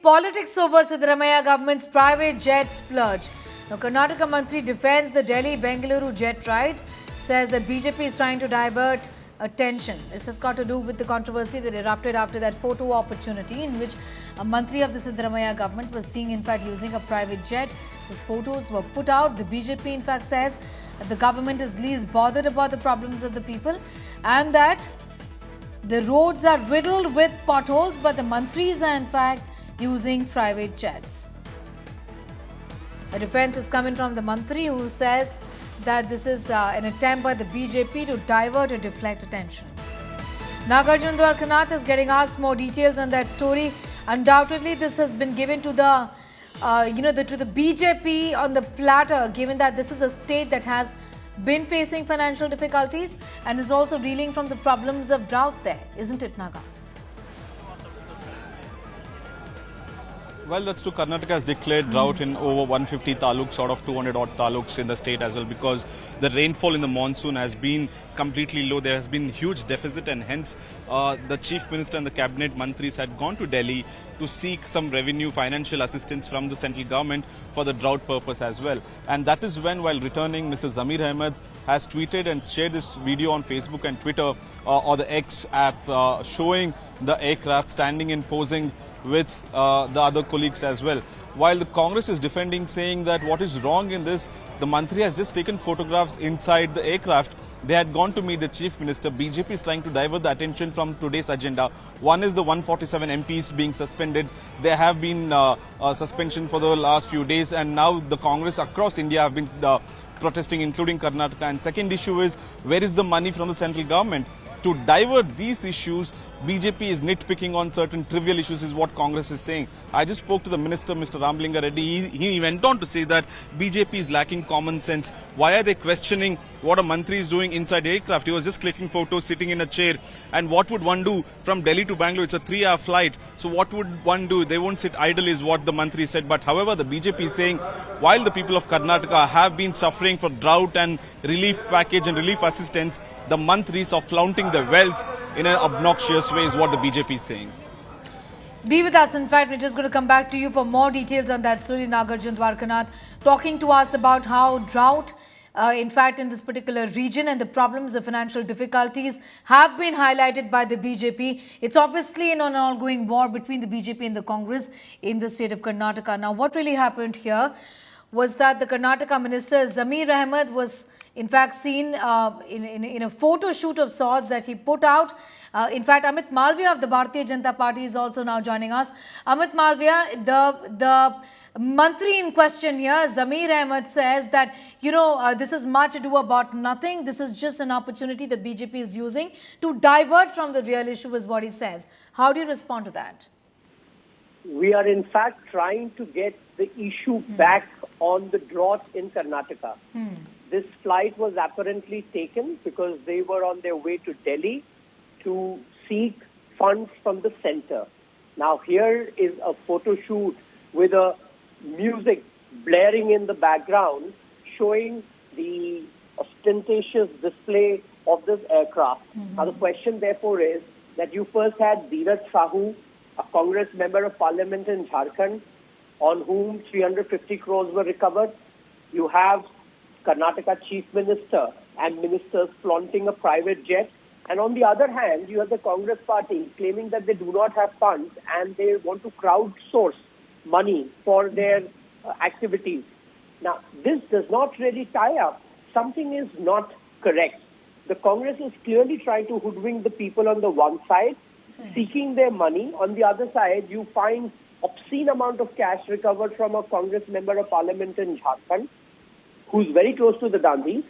Politics over Siddaramaiah government's private jet splurge. Now, Karnataka Mantri defends the Delhi-Bengaluru jet ride, says that BJP is trying to divert attention. This has got to do with the controversy that erupted after that photo opportunity in which a Mantri of the Siddaramaiah government was seen, in fact, using a private jet. Those photos were put out. The BJP, in fact, says that the government is least bothered about the problems of the people and that the roads are riddled with potholes, but the Mantris are, in fact, using private jets. A defense is coming from the Mantri, who says that this is an attempt by the BJP to divert or deflect attention. Nagarjun Dwarkanath is getting asked more details on that story. Undoubtedly, this has been given to the to the BJP on the platter, given that this is a state that has been facing financial difficulties and is also reeling from the problems of drought there, isn't it, Naga? Well, that's true. Karnataka has declared drought in over 150 taluks out of 200 odd taluks in the state as well, because the rainfall in the monsoon has been completely low. There has been huge deficit, and hence the chief minister and the cabinet mantris had gone to Delhi to seek some revenue financial assistance from the central government for the drought purpose as well. And that is when, while returning, Mr. Zamir Ahmed has tweeted and shared this video on Facebook and Twitter or the X app showing the aircraft standing and posing with the other colleagues as well. While the Congress is defending, saying that what is wrong in this, the Mantri has just taken photographs inside the aircraft. They had gone to meet the Chief Minister. BJP is trying to divert the attention from today's agenda. One is the 147 MPs being suspended. There have been suspension for the last few days, and now the Congress across India have been protesting, including Karnataka. And second issue is, where is the money from the central government? To divert these issues, BJP is nitpicking on certain trivial issues, is what Congress is saying. I just spoke to the minister, Mr. Ramlinga Reddy. He went on to say that BJP is lacking common sense. Why are they questioning what a mantri is doing inside aircraft? He was just clicking photos, sitting in a chair. And what would one do from Delhi to Bangalore? It's a 3-hour flight. So what would one do? They won't sit idle, is what the mantri said. But however, the BJP is saying, while the people of Karnataka have been suffering for drought and relief package and relief assistance, the mantris are flaunting their wealth in an obnoxious way, is what the BJP is saying. Be with us. In fact, we're just going to come back to you for more details on that story. Nagarjun Dwarkanath talking to us about how drought, in fact, in this particular region and the problems of financial difficulties have been highlighted by the BJP. It's obviously an ongoing war between the BJP and the Congress in the state of Karnataka. Now, what really happened here was that the Karnataka minister Zamir Ahmed was, in fact, seen in a photo shoot of sorts that he put out. In fact, Amit Malviya of the Bharatiya Janata Party is also now joining us. Amit Malviya, the mantri in question here, Zamir Ahmed, says that, this is much ado about nothing. This is just an opportunity that BJP is using to divert from the real issue, is what he says. How do you respond to that? We are in fact trying to get the issue back on the drought in Karnataka. This flight was apparently taken because they were on their way to Delhi to seek funds from the center. Now here is a photo shoot with a music blaring in the background showing the ostentatious display of this aircraft. Now the question therefore is that you first had Dheeraj Sahu, a Congress member of parliament in Jharkhand, on whom 350 crores were recovered. You have Karnataka Chief Minister and ministers flaunting a private jet. And on the other hand, you have the Congress party claiming that they do not have funds and they want to crowdsource money for their activities. Now, this does not really tie up. Something is not correct. The Congress is clearly trying to hoodwink the people on the one side, seeking their money. On the other side, you find obscene amount of cash recovered from a Congress member of parliament in Jharkhand, who's very close to the Gandhis.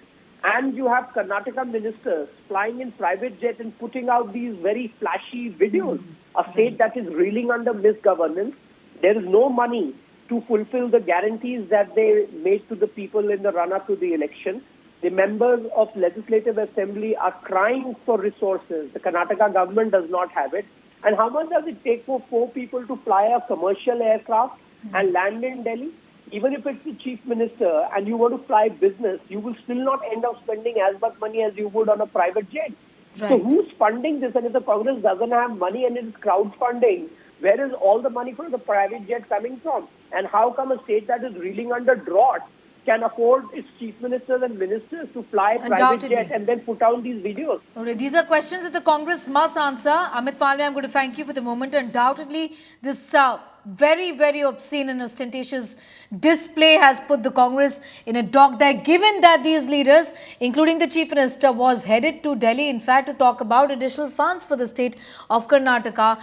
And you have Karnataka ministers flying in private jet and putting out these very flashy videos. A state that is reeling under misgovernance. There is no money to fulfill the guarantees that they made to the people in the run-up to the election. The members of Legislative Assembly are crying for resources. The Karnataka government does not have it. And how much does it take for 4 people to fly a commercial aircraft and land in Delhi? Even if it's the chief minister and you want to fly business, you will still not end up spending as much money as you would on a private jet. Right. So who's funding this? And if the Congress doesn't have money and it is crowdfunding, Where is all the money for the private jet coming from? And how come a state that is reeling under drought can afford its chief ministers and ministers to fly private Undoubtedly. jet and then put out these videos? All right, these are questions that the Congress must answer. Amit Palme, I'm going to thank you for the moment. Undoubtedly, this very, very obscene and ostentatious display has put the Congress in a dock, given that these leaders, including the Chief Minister, was headed to Delhi, in fact, to talk about additional funds for the state of Karnataka.